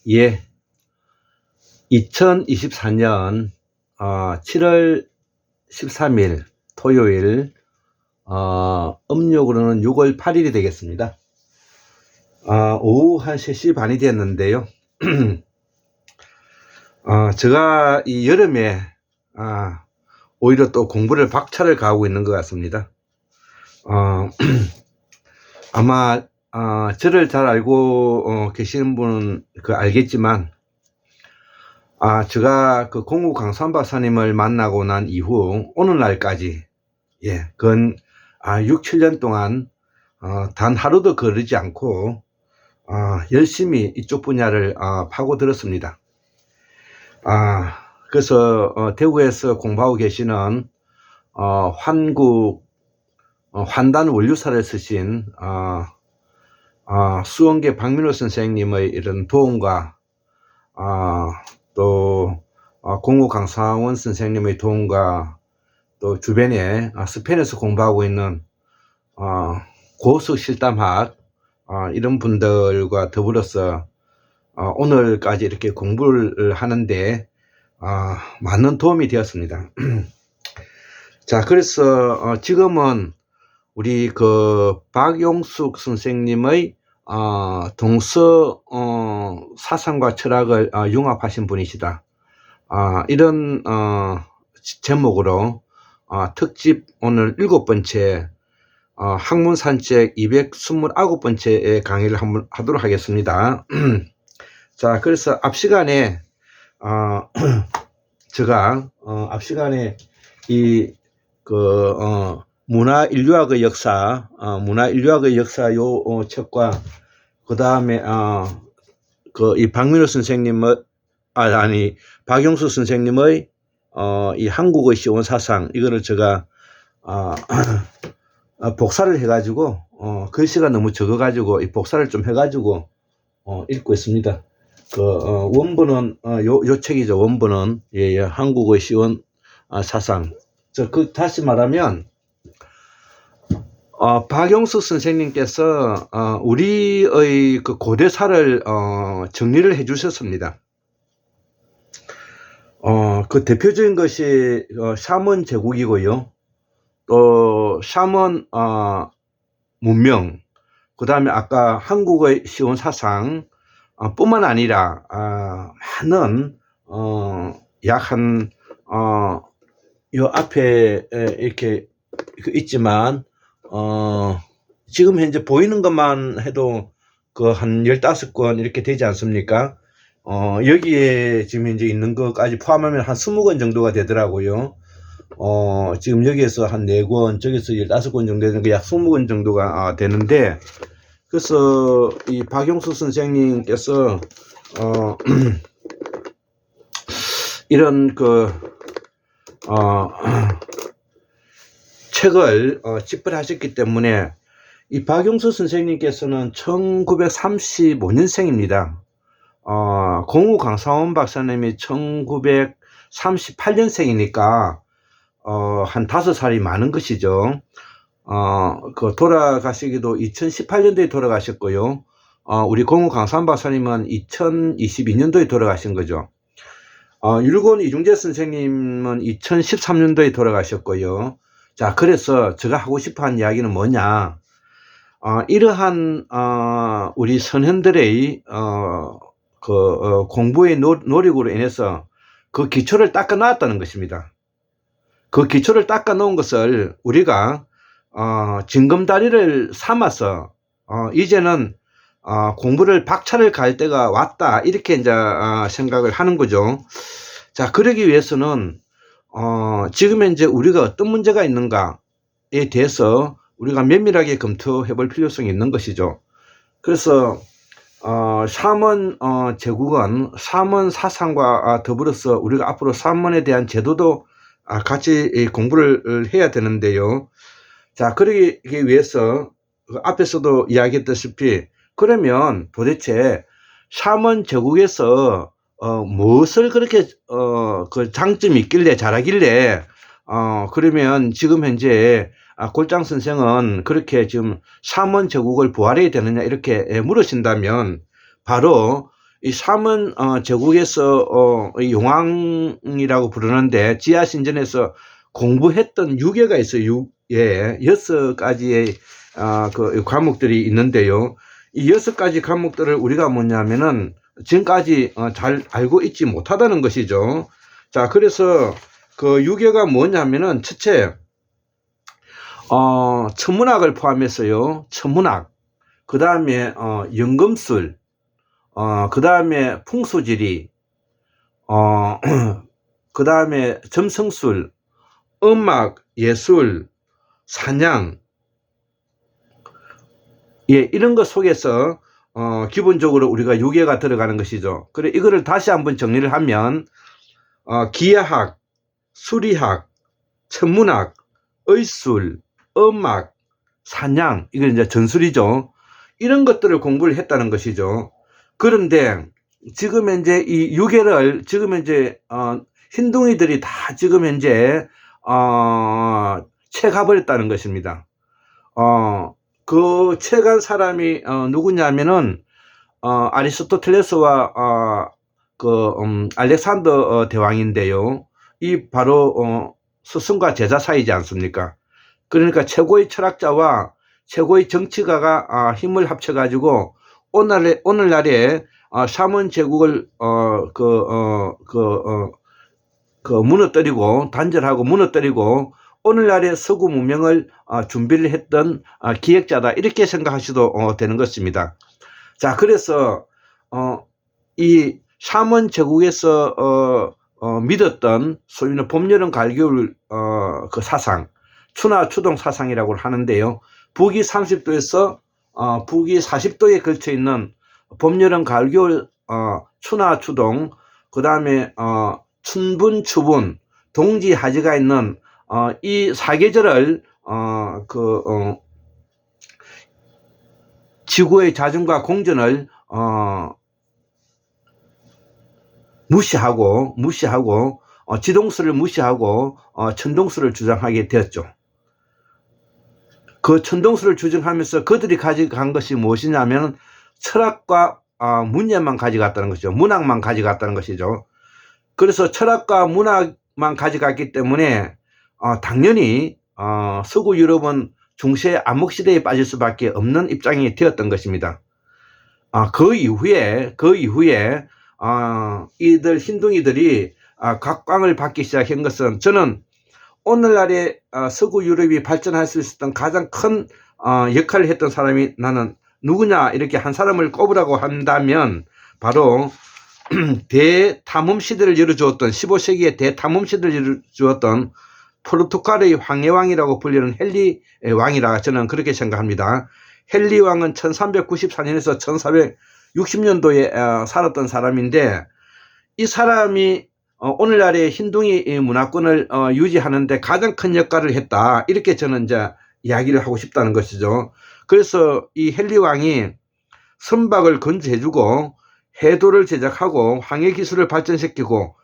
예, 2024년 7월 13일 토요일 음력으로는 6월 8일이 되겠습니다. 오후 한 3시 반이 됐는데요. 제가 이 여름에 오히려 또 공부를 박차를 가하고 있는 것 같습니다. 아마 저를 잘 알고 계시는 분은 알겠지만 제가 그 공우 강산 박사님을 만나고 난 이후 오늘날까지 근 6, 7년 동안 단 하루도 거르지 않고 열심히 이쪽 분야를 파고들었습니다. 그래서 대구에서 공부하고 계시는 환국 환단 원류사를 쓰신 수원계 박민호 선생님의 이런 도움과 또 공우 강상원 선생님의 도움과 또 주변에 스페인에서 공부하고 있는 고수 실담학 이런 분들과 더불어서 오늘까지 이렇게 공부를 하는데 많은 도움이 되었습니다. 자, 그래서 지금은 우리 그 박용숙 선생님의 동서 사상과 철학을 융합하신 분이시다. 이런 제목으로 특집 오늘 7번째 학문산책 229번째 강의를 한번 하도록 하겠습니다. 자, 그래서 앞시간에 제가 앞시간에 이 문화인류학의 역사, 문화인류학의 역사 요 책과 그 다음에 이 박민호 선생님의 박용수 선생님의 이 한국의 시온 사상 이거를 제가 복사를 해가지고 글씨가 너무 적어가지고 이 복사를 좀 해가지고 읽고 있습니다. 원본은 요 책이죠. 원본은 한국의 시온 사상. 다시 말하면 박용수 선생님께서 우리의 그 고대사를 정리를 해 주셨습니다. 그 대표적인 것이 샤먼 제국이고요. 또 샤먼 문명, 그 다음에 아까 한국의 시온 사상 뿐만 아니라 많은 약 한 요 앞에 이렇게 있지만 지금 현재 보이는 것만 해도 한 15권 이렇게 되지 않습니까? 여기에 지금 현재 있는 것까지 포함하면 한 20권 정도가 되더라고요. 지금 여기에서 한 4권, 저기서 15권 정도 되는 거 약 20권 정도가 되는데, 그래서 이 박용수 선생님께서 이런 책을 집필하셨기 때문에 이 박용수 선생님께서는 1935년생입니다. 공우 강상원 박사님이 1938년생이니까 한 5살이 많은 것이죠. 돌아가시기도 2018년도에 돌아가셨고요. 우리 공우 강상원 박사님은 2022년도에 돌아가신 거죠. 율곤 이중재 선생님은 2013년도에 돌아가셨고요. 자, 그래서 제가 하고 싶어 한 이야기는 뭐냐. 이러한, 우리 선현들의, 공부의 노력으로 인해서 그 기초를 닦아 놓았다는 것입니다. 그 기초를 닦아 놓은 것을 우리가, 징검다리를 삼아서, 이제는, 공부를 박차를 갈 때가 왔다. 이렇게 이제, 생각을 하는 거죠. 자, 그러기 위해서는, 지금 현재 우리가 어떤 문제가 있는가에 대해서 우리가 면밀하게 검토해 볼 필요성이 있는 것이죠. 그래서, 샤먼, 제국은 샤먼 사상과 더불어서 우리가 앞으로 샤먼에 대한 제도도 같이 공부를 해야 되는데요. 자, 그러기 위해서 앞에서도 이야기했다시피 그러면 도대체 샤먼 제국에서 무엇을 그렇게 그 장점이 있길래 잘하길래 그러면 지금 현재 골장 선생은 그렇게 지금 샤먼 제국을 부활해야 되느냐 이렇게 물으신다면 바로 이 삼은 제국에서 이 용왕이라고 부르는데 지하신전에서 공부했던 유계가 있어요. 예, 6가지의 그 과목들이 있는데요. 이 6가지 과목들을 우리가 뭐냐면은 지금까지 잘 알고 있지 못하다는 것이죠. 자, 그래서 그 유계가 뭐냐면은 첫째 천문학을 포함해서요. 천문학, 그 다음에 연금술, 그 다음에 풍수지리, 그 다음에 점성술, 음악, 예술, 사냥, 예, 이런 것 속에서 기본적으로 우리가 유계가 들어가는 것이죠. 그래, 이거를 다시 한번 정리를 하면 기하학, 수리학, 천문학, 의술, 음악, 사냥, 이건 이제 전술이죠. 이런 것들을 공부를 했다는 것이죠. 그런데 지금 현재 이 유계를 지금 현재 흰둥이들이 다 지금 현재 채가버렸다는 것입니다. 그 채간 사람이 누구냐면은 아리스토텔레스와 알렉산더 대왕인데요. 이 바로 스승과 제자 사이지 않습니까? 그러니까 최고의 철학자와 최고의 정치가가 힘을 합쳐가지고 오늘날에 삼원 제국을 무너뜨리고 단절하고 무너뜨리고 오늘날의 서구 문명을 준비를 했던 기획자다, 이렇게 생각하셔도 되는 것입니다. 자, 그래서 이 삼원 제국에서 믿었던 소위는 봄, 여름, 가을, 겨울 그 사상, 추나 추동 사상이라고 하는데요. 북위 30도에서 북위 40도에 걸쳐 있는 봄, 여름, 가을, 겨울 추나 추동, 그 다음에 춘분, 추분, 동지, 하지가 있는 이 사계절을 지구의 자전과 공전을 무시하고 지동수를 무시하고 천동수를 주장하게 되었죠. 그 천동수를 주장하면서 그들이 가져간 것이 무엇이냐면 철학과 문예만 가져갔다는 것이죠. 문학만 가져갔다는 것이죠. 그래서 철학과 문학만 가져갔기 때문에 당연히 서구 유럽은 중세 암흑시대에 빠질 수밖에 없는 입장이 되었던 것입니다. 그 이후에 이들 흰둥이들이 각광을 받기 시작한 것은, 저는 오늘날의 서구 유럽이 발전할 수 있었던 가장 큰 역할을 했던 사람이 나는 누구냐, 이렇게 한 사람을 꼽으라고 한다면 바로 대탐험 시대를 열어주었던, 15세기의 대탐험 시대를 열어주었던 포르투갈의 황해왕이라고 불리는 헨리 왕이라 저는 그렇게 생각합니다. 헨리 왕은 1394년에서 1460년도에 살았던 사람인데, 이 사람이 오늘날의 흰둥이 문화권을 유지하는데 가장 큰 역할을 했다, 이렇게 저는 이제 이야기를 하고 싶다는 것이죠. 그래서 이 헨리 왕이 선박을 건조해주고 해도를 제작하고 항해 기술을 발전시키고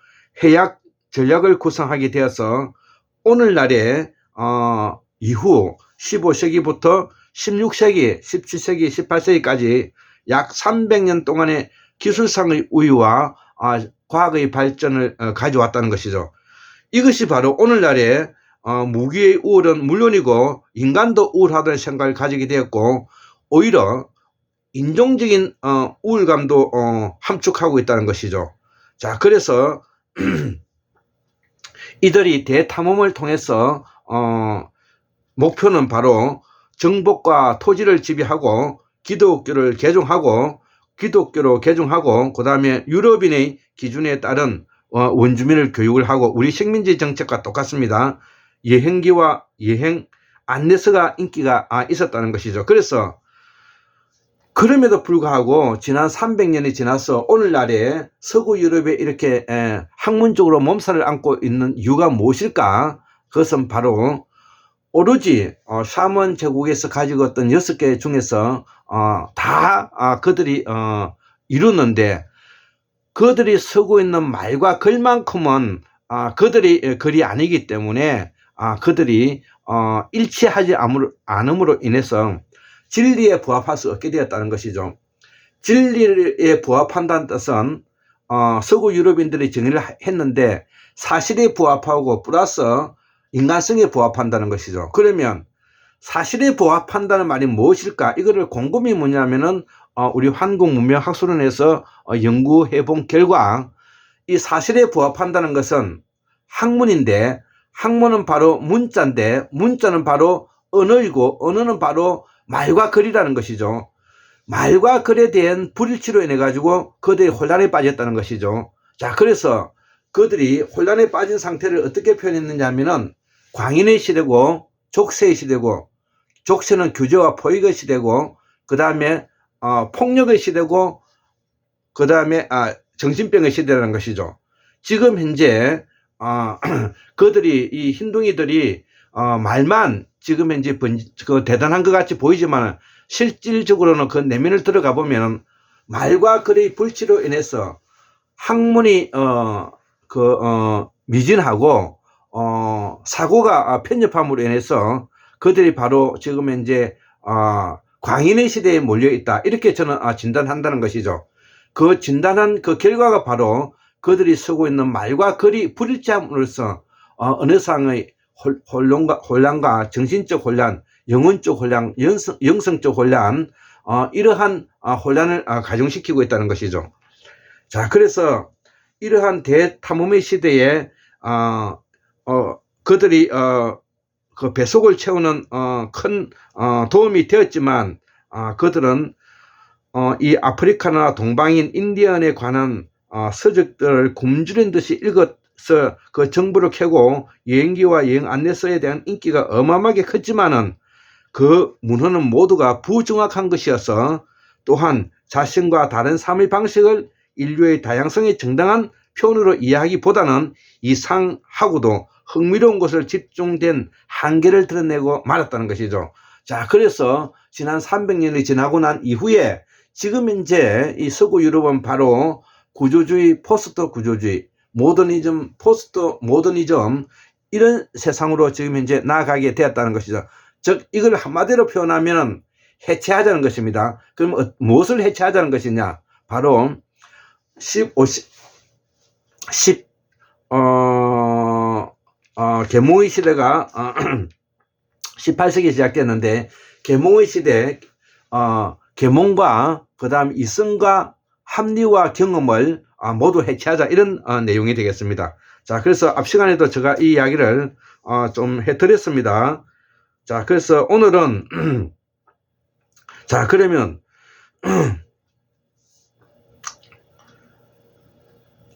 해약 전략을 구성하게 되어서 오늘날에 이후 15세기부터 16세기, 17세기, 18세기까지 약 300년 동안의 기술상의 우위와 과학의 발전을 가져왔다는 것이죠. 이것이 바로 오늘날의 무기의 우월은 물론이고 인간도 우월하다는 생각을 가지게 되었고, 오히려 인종적인 우월감도 함축하고 있다는 것이죠. 자, 그래서 이들이 대탐험을 통해서 목표는 바로 정복과 토지를 지배하고 기독교로 개종하고 그 다음에 유럽인의 기준에 따른 원주민을 교육을 하고, 우리 식민지 정책과 똑같습니다. 여행기와 여행 안내서가 인기가 있었다는 것이죠. 그래서 그럼에도 불구하고 지난 300년이 지나서 오늘날에 서구 유럽에 이렇게 학문적으로 몸살을 앓고 있는 이유가 무엇일까? 그것은 바로 오로지 삼원 제국에서 가지고 있던 6개 중에서 다 그들이 이루는데, 그들이 쓰고 있는 말과 글만큼은 그들이 글이 아니기 때문에 그들이 일치하지 않음으로 인해서 진리에 부합할 수 없게 되었다는 것이죠. 진리에 부합한다는 뜻은 서구 유럽인들이 정의를 했는데 사실에 부합하고 플러스 인간성에 부합한다는 것이죠. 그러면 사실에 부합한다는 말이 무엇일까? 이거를 곰곰이 뭐냐면은 우리 한국문명학술원에서 연구해 본 결과 이 사실에 부합한다는 것은 학문인데 학문은 바로 문자인데 문자는 바로 언어이고 언어는 바로 말과 글이라는 것이죠. 말과 글에 대한 불일치로 인해 가지고 그들이 혼란에 빠졌다는 것이죠. 자, 그래서 그들이 혼란에 빠진 상태를 어떻게 표현했느냐 하면은 광인의 시대고 족쇄의 시대고, 족쇄는 규제와 포획의 시대고, 그 다음에 폭력의 시대고, 그 다음에 정신병의 시대라는 것이죠. 지금 현재 그들이 이 흰둥이들이 말만 지금 현재 대단한 것 같이 보이지만 실질적으로는 그 내면을 들어가 보면 말과 글의 불치로 인해서 학문이 미진하고 사고가 편협함으로 인해서 그들이 바로 지금 현재 광인의 시대에 몰려 있다, 이렇게 저는 진단한다는 것이죠. 그 진단한 그 결과가 바로 그들이 쓰고 있는 말과 글이 불일치함으로써 언어상의 혼란과 정신적 혼란, 영혼적 혼란, 영성적 혼란, 이러한 혼란을 가중시키고 있다는 것이죠. 자, 그래서 이러한 대탐험의 시대에 그들이 그 배속을 채우는 큰 도움이 되었지만 그들은 이 아프리카나 동방인 인디언에 관한 서적들을 굶주린 듯이 읽어서 그 정보를 캐고 여행기와 여행 안내서에 대한 인기가 어마어마하게 컸지만은 그 문헌은 모두가 부정확한 것이어서, 또한 자신과 다른 삶의 방식을 인류의 다양성의 정당한 표현으로 이해하기보다는 이상하고도 흥미로운 것을 집중된 한계를 드러내고 말았다는 것이죠. 자, 그래서 지난 300년이 지나고 난 이후에 지금 현재 이 서구 유럽은 바로 구조주의, 포스트 구조주의, 모더니즘, 포스트 모더니즘, 이런 세상으로 지금 현재 나아가게 되었다는 것이죠. 즉 이걸 한마디로 표현하면 해체하자는 것입니다. 그럼 무엇을 해체하자는 것이냐? 바로 계몽의 시대가 18세기에 시작됐는데, 계몽의 시대, 계몽과 그 다음 이성과 합리와 경험을 모두 해체하자, 이런 내용이 되겠습니다. 자, 그래서 앞 시간에도 제가 이 이야기를 좀 해드렸습니다. 자, 그래서 오늘은 자, 그러면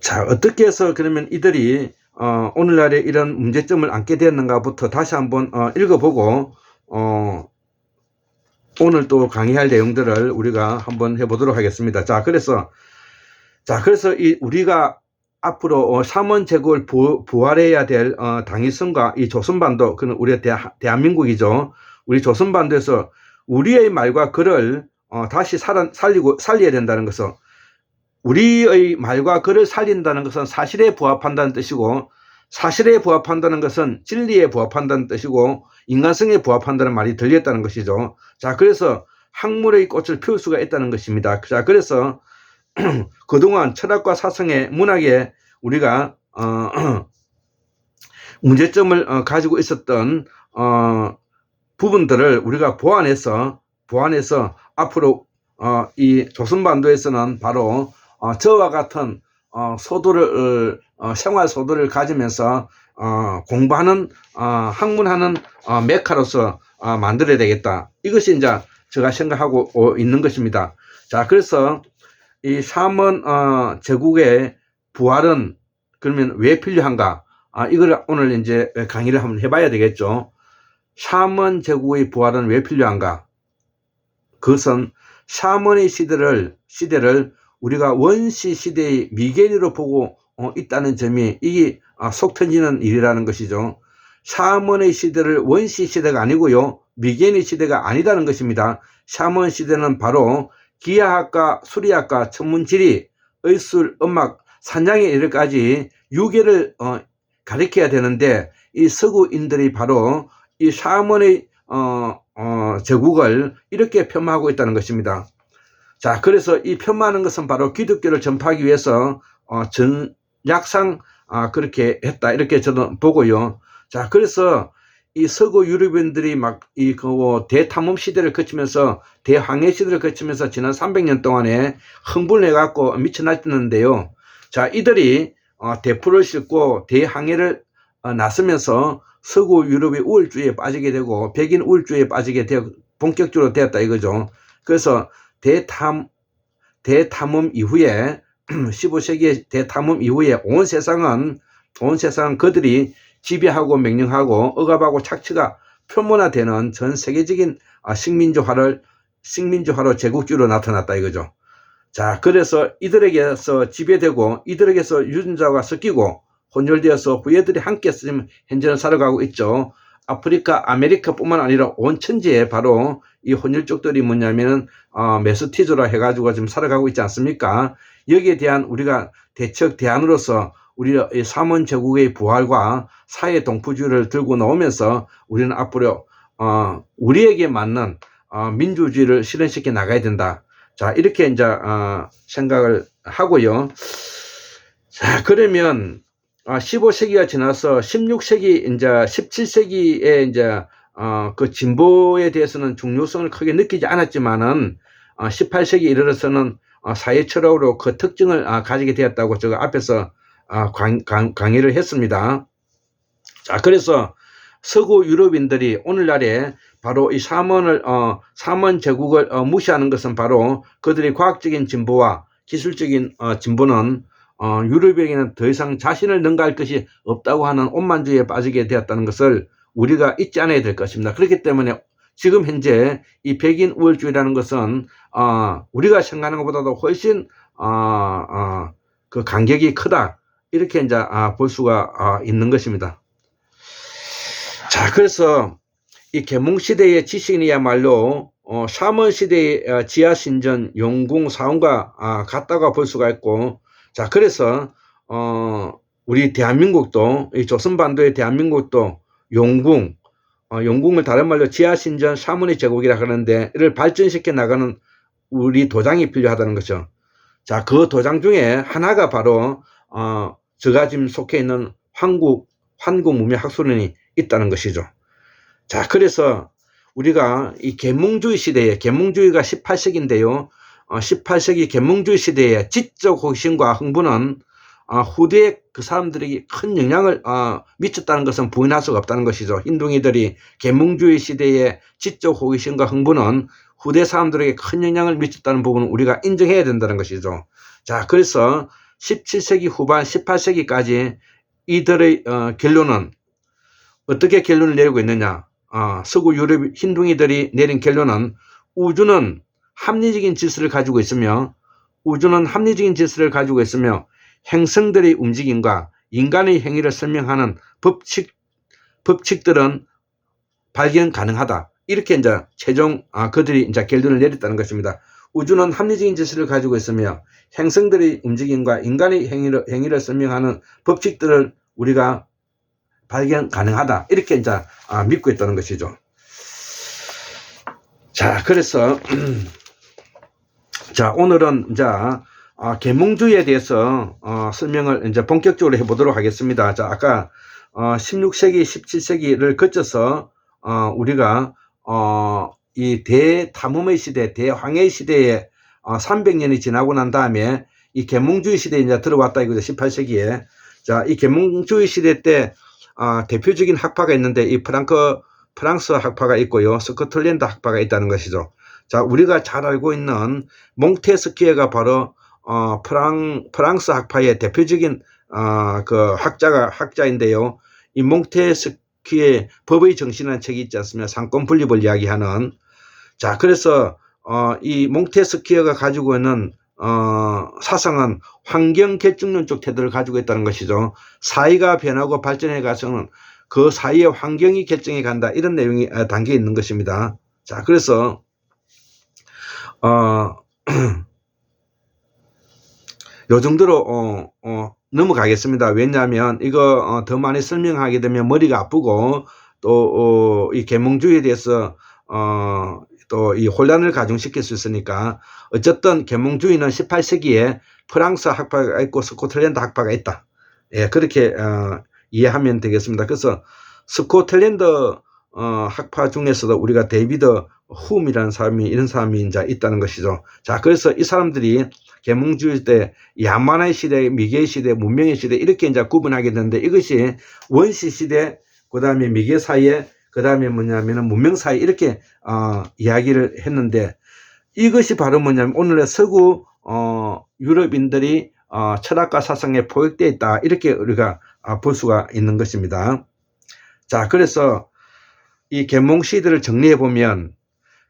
자, 어떻게 해서 그러면 이들이 오늘날에 이런 문제점을 안게 되었는가부터 다시 한번 읽어보고 오늘 또 강의할 내용들을 우리가 한번 해보도록 하겠습니다. 자, 그래서 우리가 앞으로 삼원 제국을 부활해야 될 당위성과 이 조선반도, 그는 우리 대한민국이죠. 우리 조선반도에서 우리의 말과 글을 다시 살려야 된다는 것은, 우리의 말과 글을 살린다는 것은 사실에 부합한다는 뜻이고, 사실에 부합한다는 것은 진리에 부합한다는 뜻이고, 인간성에 부합한다는 말이 들렸다는 것이죠. 자, 그래서 학문의 꽃을 피울 수가 있다는 것입니다. 자, 그래서 그동안 철학과 사상의 문학에 우리가 문제점을 가지고 있었던 부분들을 우리가 보완해서 앞으로 이 조선반도에서는 바로 저와 같은 생활 소도를 가지면서 공부하는 학문하는 메카로서 만들어야 되겠다. 이것이 이제 제가 생각하고 있는 것입니다. 자, 그래서 이 삼원 제국의 부활은 그러면 왜 필요한가? 이걸 오늘 이제 강의를 한번 해봐야 되겠죠. 삼원 제국의 부활은 왜 필요한가? 그것은 삼원의 시대를 우리가 원시 시대의 미개인으로 보고 있다는 점이 이게 속 터지는 일이라는 것이죠. 삼원의 시대를 원시 시대가 아니고요, 미개인의 시대가 아니다는 것입니다. 삼원 시대는 바로 기하학과, 수리학과, 천문지리, 의술, 음악, 산장에 이르기까지 유계를 가리켜야 되는데, 이 서구인들이 바로 이 삼원의 제국을 이렇게 폄하하고 있다는 것입니다. 자, 그래서 이 편마하는 것은 바로 기독교를 전파하기 위해서 전략상 그렇게 했다, 이렇게 저는 보고요. 자, 그래서 이 서구 유럽인들이 막 대탐험 시대를 거치면서 대항해 시대를 거치면서 지난 300년 동안에 흥분해 갖고 미쳐났는데요. 자, 이들이 대포를 싣고 대항해를 나서면서 서구 유럽의 우월주의에 빠지게 되고 백인 우월주의에 빠지게 되고 본격적으로 되었다 이거죠. 그래서 대탐험 이후에 15세기의 대탐험 이후에 온 세상은 그들이 지배하고 명령하고 억압하고 착취가 표면화되는 전 세계적인 식민주화로 제국주의로 나타났다 이거죠. 자, 그래서 이들에게서 지배되고 이들에게서 유전자가 섞이고 혼혈되어서 후예들이 함께 쓰면 현재는 살아가고 있죠. 아프리카, 아메리카뿐만 아니라 온 천지에 바로 이 혼혈족들이 뭐냐면은 메스티조라 해가지고 지금 살아가고 있지 않습니까? 여기에 대한 우리가 대안으로서 우리가 이 삼원 제국의 부활과 사회 동포주의를 들고 나오면서 우리는 앞으로 우리에게 맞는 민주주의를 실현시켜 나가야 된다. 자, 이렇게 이제 생각을 하고요. 자, 그러면 15세기가 지나서 16세기 이제 17세기에 이제 그 진보에 대해서는 중요성을 크게 느끼지 않았지만은 18세기 이르러서는 사회 철학으로 그 특징을 가지게 되었다고 제가 앞에서 강의를 했습니다. 자, 그래서 서구 유럽인들이 오늘날에 바로 이 삼원 제국을 무시하는 것은 바로 그들의 과학적인 진보와 기술적인 진보는 유럽에게는 더 이상 자신을 능가할 것이 없다고 하는 오만주의에 빠지게 되었다는 것을 우리가 잊지 않아야 될 것입니다. 그렇기 때문에 지금 현재 이 백인 우월주의라는 것은 우리가 생각하는 것보다도 훨씬 그 간격이 크다, 이렇게 이제 볼 수가 있는 것입니다. 자, 그래서 이 계몽시대의 지식인이야말로 삼원시대의 지하신전, 용궁, 사원과 같다고 볼 수가 있고, 자, 그래서 우리 대한민국도, 이 조선반도의 대한민국도 용궁을 다른 말로 지하신전, 사문의 제국이라 하는데 이를 발전시켜 나가는 우리 도장이 필요하다는 거죠. 자, 그 도장 중에 하나가 바로 제가 지금 속해 있는 환국문명학술원이 있다는 것이죠. 자, 그래서 우리가 이 계몽주의 시대에, 계몽주의가 18세기인데요. 18세기 계몽주의 시대의 지적 호기심과 흥분은 후대에 그 사람들에게 큰 영향을 미쳤다는 것은 부인할 수가 없다는 것이죠. 힌둥이들이 계몽주의 시대의 지적 호기심과 흥분은 후대 사람들에게 큰 영향을 미쳤다는 부분은 우리가 인정해야 된다는 것이죠. 자, 그래서 17세기 후반 18세기까지 이들의 결론은 어떻게 결론을 내리고 있느냐. 서구 유럽 힌둥이들이 내린 결론은 우주는 합리적인 질서를 가지고 있으며 행성들의 움직임과 인간의 행위를 설명하는 법칙들은 발견 가능하다. 이렇게 이제 최종 그들이 이제 결론을 내렸다는 것입니다. 우주는 합리적인 질서를 가지고 있으며 행성들의 움직임과 인간의 행위를 설명하는 법칙들을 우리가 발견 가능하다. 이렇게 이제 믿고 있다는 것이죠. 자, 그래서 자, 오늘은 이제 계몽주의에 대해서 설명을 이제 본격적으로 해보도록 하겠습니다. 자, 아까 16세기, 17세기를 거쳐서 우리가 이 대탐험의 시대, 대황해의 시대에 300년이 지나고 난 다음에 이 계몽주의 시대에 이제 들어왔다 이거죠. 18세기에. 자, 이 계몽주의 시대 때 대표적인 학파가 있는데 이 프랑스 학파가 있고요. 스코틀랜드 학파가 있다는 것이죠. 자, 우리가 잘 알고 있는 몽테스키에가 바로 프랑스 학파의 대표적인 그 학자인데요. 이 몽테스키의 법의 정신이라는 책이 있지 않습니까? 상권 분립을 이야기하는. 자, 그래서 이 몽테스키에가 가지고 있는 사상은 환경 결정론적 태도를 가지고 있다는 것이죠. 사회가 변하고 발전해 가서는 그 사이의 환경이 결정해 간다, 이런 내용이 담겨 있는 것입니다. 자, 그래서 요 정도로 넘어가겠습니다. 왜냐하면 이거 더 많이 설명하게 되면 머리가 아프고 또 이 계몽주의에 대해서 또 이 혼란을 가중시킬 수 있으니까 어쨌든 계몽주의는 18세기에 프랑스 학파가 있고 스코틀랜드 학파가 있다. 예, 그렇게 이해하면 되겠습니다. 그래서 스코틀랜드 학파 중에서도 우리가 데이비드 훔이라는 사람이 이런 사람이 이제 있다는 것이죠. 자, 그래서 이 사람들이 계몽주의 때 야만의 시대, 미개 시대, 문명의 시대 이렇게 이제 구분하게 되는데 이것이 원시 시대, 그 다음에 미개 사이에, 그 다음에 뭐냐면은 문명 사이 이렇게 이야기를 했는데 이것이 바로 뭐냐면 오늘의 서구 유럽인들이 철학과 사상에 포획되어 있다 이렇게 우리가 볼 수가 있는 것입니다. 자, 그래서 이 계몽시대를 정리해 보면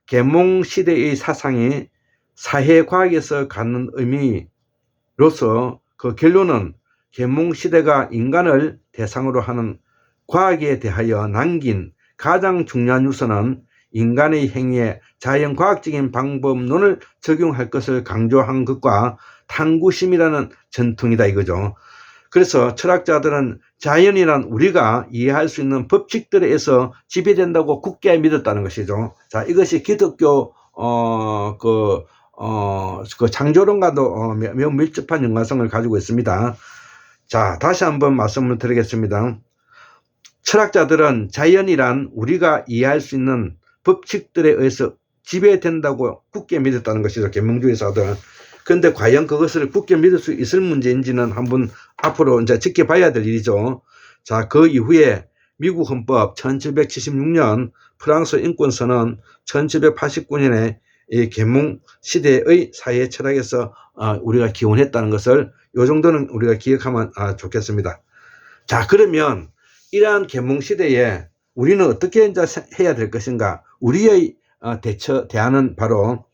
계몽시대의 사상이 사회과학에서 갖는 의미로서 그 결론은 계몽시대가 인간을 대상으로 하는 과학에 대하여 남긴 가장 중요한 유서는 인간의 행위에 자연과학적인 방법론을 적용할 것을 강조한 것과 탐구심이라는 전통이다 이거죠. 그래서 철학자들은 자연이란 우리가 이해할 수 있는 법칙들에 의해서 지배된다고 굳게 믿었다는 것이죠. 자, 이것이 기독교 그 창조론과도 매우 밀접한 연관성을 가지고 있습니다. 자, 다시 한번 말씀을 드리겠습니다. 철학자들은 자연이란 우리가 이해할 수 있는 법칙들에 의해서 지배된다고 굳게 믿었다는 것이죠. 계몽주의사들. 그런데 과연 그것을 굳게 믿을 수 있을 문제인지는 한번 앞으로 이제 지켜봐야 될 일이죠. 자, 그 이후에 미국 헌법 1776년, 프랑스 인권선언 1789년에 이 계몽 시대의 사회 철학에서 우리가 기원했다는 것을 요 정도는 우리가 기억하면 좋겠습니다. 자, 그러면 이러한 계몽 시대에 우리는 어떻게 이제 해야 될 것인가? 우리의 대안은 바로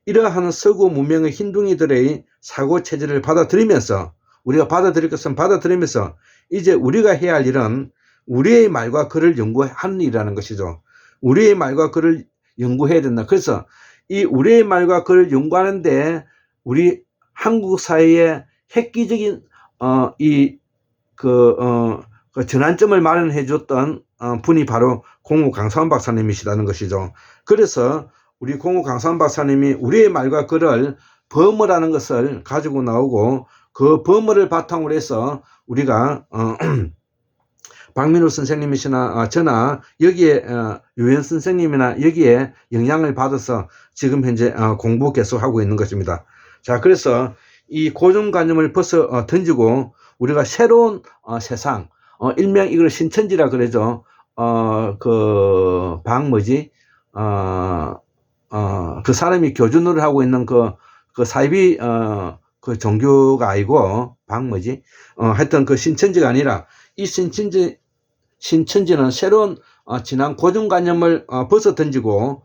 이러한 서구 문명의 흰둥이들의 사고 체제를 받아들이면서 우리가 받아들일 것은 받아들이면서 이제 우리가 해야 할 일은 우리의 말과 글을 연구하는 일이라는 것이죠. 우리의 말과 글을 연구해야 된다. 그래서 이 우리의 말과 글을 연구하는데 우리 한국 사회에 획기적인 그 전환점을 마련해 줬던 분이 바로 공우 강사원 박사님이시라는 것이죠. 그래서 우리 공우 강사원 박사님이 우리의 말과 글을 범어라는 것을 가지고 나오고 그 범어를 바탕으로 해서 우리가 박민우 선생님이시나 저나 여기에 유엔 선생님이나 여기에 영향을 받아서 지금 현재 공부 계속하고 있는 것입니다. 자, 그래서 이 고정관념을 벗어 던지고 우리가 새로운 세상, 일명 이걸 신천지라 그러죠. 그 사람이 교주노를 하고 있는 그 사이비 그 종교가 아니고 하여튼 그 신천지가 아니라 이 신천지는 새로운 진한 고정관념을 벗어 던지고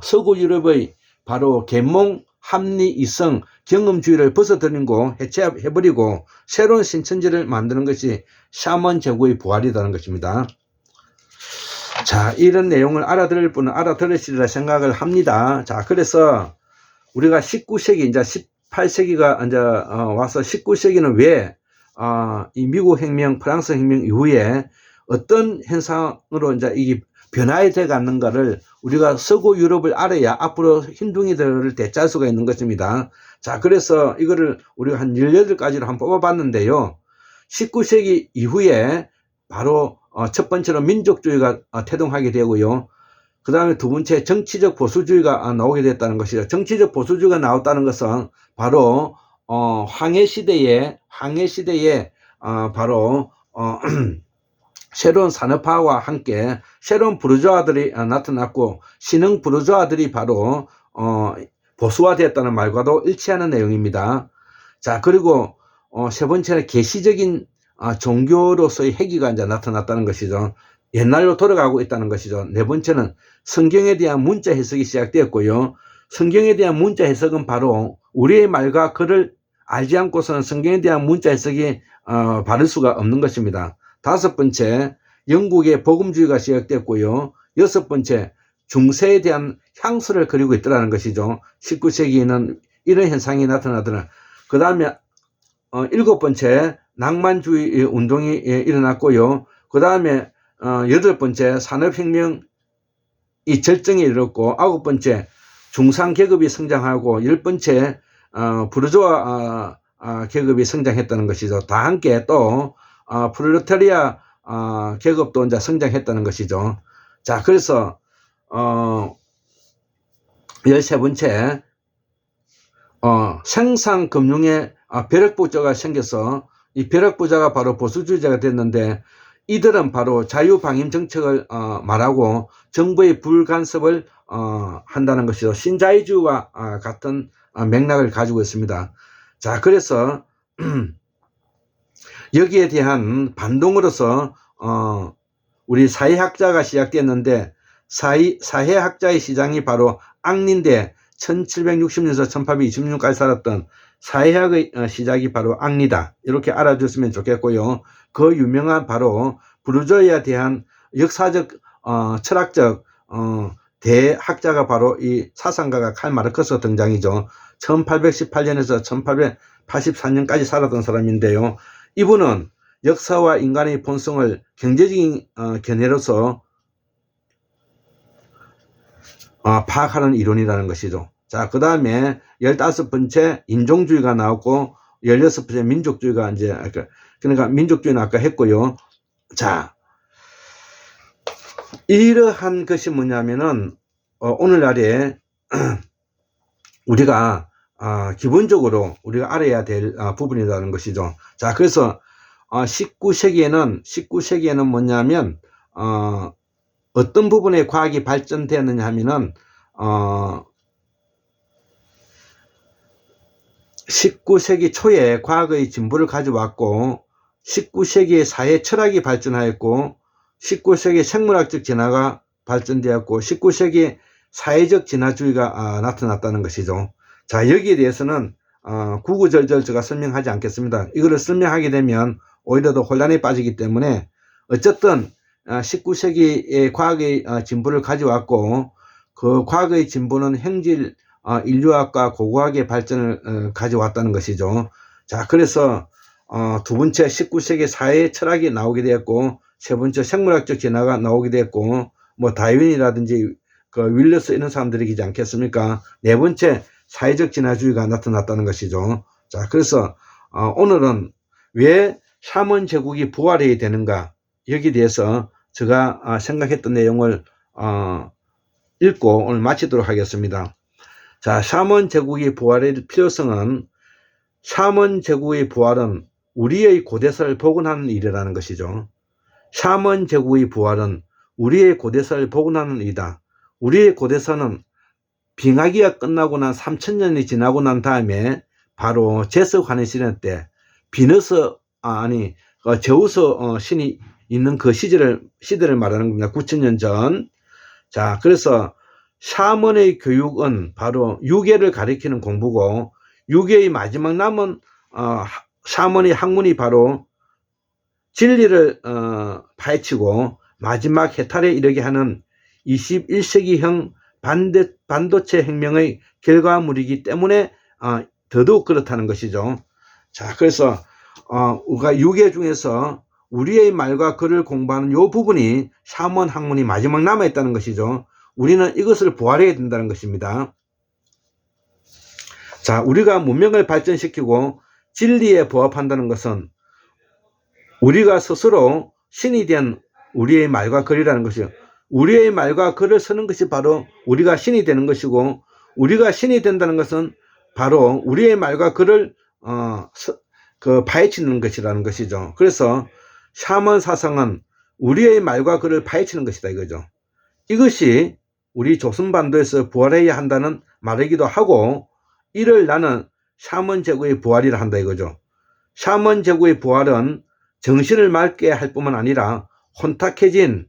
서구 유럽의 바로 계몽, 합리, 이성, 경험주의를 벗어 던지고 해체해버리고 새로운 신천지를 만드는 것이 샤먼 제국의 부활이라는 것입니다. 자, 이런 내용을 알아들을 분은 알아들으시리라 생각을 합니다. 자, 그래서 우리가 19세기, 이제 18세기가 이제 와서 19세기는 왜 이 미국 혁명, 프랑스 혁명 이후에 어떤 현상으로 이제 이게 변화해 가는가를 우리가 서구 유럽을 알아야 앞으로 흰둥이들을 대체할 수가 있는 것입니다. 자, 그래서 이거를 우리가 한 18가지로 한번 뽑아봤는데요. 19세기 이후에 바로 첫 번째로 민족주의가 태동하게 되고요. 그 다음에 두 번째 정치적 보수주의가 나오게 됐다는 것이죠. 정치적 보수주의가 나왔다는 것은 바로 황해시대에 바로 새로운 산업화와 함께 새로운 부르주아들이 나타났고 신흥 부르주아들이 바로 보수화되었다는 말과도 일치하는 내용입니다. 자, 그리고 세 번째는 계시적인 종교로서의 회귀가 이제 나타났다는 것이죠. 옛날로 돌아가고 있다는 것이죠. 네 번째는 성경에 대한 문자 해석이 시작되었고요. 성경에 대한 문자 해석은 바로 우리의 말과 글을 알지 않고서는 성경에 대한 문자 해석이 바를 수가 없는 것입니다. 다섯 번째, 영국의 복음주의가 시작됐고요. 여섯 번째, 중세에 대한 향수를 그리고 있더라는 것이죠. 19세기에는 이런 현상이 나타나더라. 그 다음에 일곱 번째, 낭만주의 운동이 일어났고요. 그 다음에 여덟 번째, 산업혁명 이 절정에 이르렀고, 9번째 중상 계급이 성장하고, 10번째 부르주아 계급이 성장했다는 것이죠. 다 함께 또 프롤레타리아 계급도 이제 성장했다는 것이죠. 자, 그래서 13번째 생산금융에 벼락부자가 생겨서 이 벼락부자가 바로 보수주의자가 됐는데, 이들은 바로 자유방임 정책을 말하고 정부의 불간섭을 한다는 것이죠. 신자유주의와 같은 맥락을 가지고 있습니다. 자, 그래서 여기에 대한 반동으로서 우리 사회학자가 시작됐는데, 사회학자의 시장이 바로 앙리인데 1760년에서 1826년까지 살았던 사회학의 시작이 바로 앙리다, 이렇게 알아주셨으면 좋겠고요. 그 유명한 바로 부르주아에 대한 역사적 철학적 대학자가 바로 이 사상가가 칼 마르크스 등장이죠. 1818년에서 1884년까지 살았던 사람인데요. 이분은 역사와 인간의 본성을 경제적인 견해로서 파악하는 이론이라는 것이죠. 자, 그 다음에 15번째 인종주의가 나왔고, 16번째 민족주의가 이제, 그러니까 민족주의는 아까 했고요. 자, 이러한 것이 뭐냐면은, 오늘날에 우리가, 기본적으로 우리가 알아야 될 부분이라는 것이죠. 자, 그래서, 19세기에는 뭐냐면, 어떤 부분에 과학이 발전되었느냐 하면은, 19세기 초에 과학의 진보를 가져왔고, 19세기에 사회 철학이 발전하였고, 19세기 생물학적 진화가 발전되었고, 19세기 사회적 진화주의가 나타났다는 것이죠. 자, 여기에 대해서는 구구절절 제가 설명하지 않겠습니다. 이거를 설명하게 되면 오히려 더 혼란에 빠지기 때문에, 어쨌든 19세기에 과학의 진보를 가져왔고, 그 과학의 진보는 행질 인류학과 고고학의 발전을 가져왔다는 것이죠. 자, 그래서 두 번째 19세기 사회 철학이 나오게 되었고, 세 번째 생물학적 진화가 나오게 되었고, 뭐 다윈이라든지 그 윌러스 이런 사람들이지 않겠습니까? 네 번째 사회적 진화주의가 나타났다는 것이죠. 자, 그래서 오늘은 왜 샤먼 제국이 부활해야 되는가, 여기에 대해서 제가 생각했던 내용을 읽고 오늘 마치도록 하겠습니다. 자, 샤먼 제국의 부활의 필요성은, 샤먼 제국의 부활은 우리의 고대사를 복원하는 일이라는 것이죠. 샤먼 제국의 부활은 우리의 고대사를 복원하는 일이다. 우리의 고대사는 빙하기가 끝나고 난 3000년이 지나고 난 다음에 바로 제스 환희시대 때 제우스 신이 있는 그 시대를 말하는 겁니다. 9000년 전. 자, 그래서 샤먼의 교육은 바로 유계를 가리키는 공부고, 유계의 마지막 남은 샤먼의 학문이 바로 진리를 파헤치고 마지막 해탈에 이르게 하는 21세기형 반도체 혁명의 결과물이기 때문에 더더욱 그렇다는 것이죠. 자, 그래서 우리가 유계 중에서 우리의 말과 글을 공부하는 이 부분이 샤먼 학문이 마지막 남아있다는 것이죠. 우리는 이것을 부활해야 된다는 것입니다. 자, 우리가 문명을 발전시키고 진리에 부합한다는 것은 우리가 스스로 신이 된 우리의 말과 글이라는 것이요. 우리의 말과 글을 쓰는 것이 바로 우리가 신이 되는 것이고, 우리가 신이 된다는 것은 바로 우리의 말과 글을 파헤치는 것이라는 것이죠. 그래서 샤먼 사상은 우리의 말과 글을 파헤치는 것이다 이거죠. 이것이 우리 조선반도에서 부활해야 한다는 말이기도 하고, 이를 나는 샤먼 제국의 부활이라 한다 이거죠. 샤먼 제국의 부활은 정신을 맑게 할 뿐만 아니라 혼탁해진,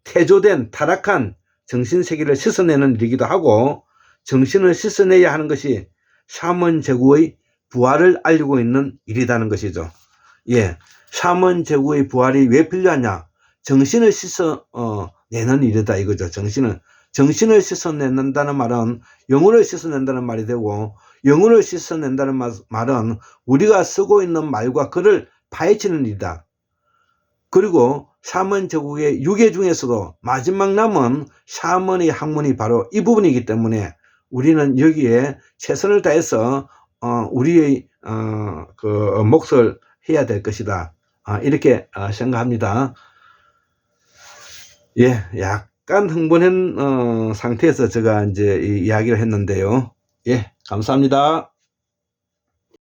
태조된, 타락한 정신세계를 씻어내는 일이기도 하고, 정신을 씻어내야 하는 것이 샤먼 제국의 부활을 알리고 있는 일이라는 것이죠. 예, 샤먼 제국의 부활이 왜 필요하냐? 정신을 씻어내는 일이다 이거죠. 정신을 씻어낸다는 말은 영혼을 씻어낸다는 말이 되고, 영혼을 씻어낸다는 말은 우리가 쓰고 있는 말과 글을 파헤치는 일이다. 그리고 샤먼 제국의 6회 중에서도 마지막 남은 샤먼의 학문이 바로 이 부분이기 때문에 우리는 여기에 최선을 다해서 우리의 그 몫을 해야 될 것이다. 이렇게 생각합니다. 예, 약간 흥분한 상태에서 제가 이제 이야기를 했는데요. 예, 감사합니다.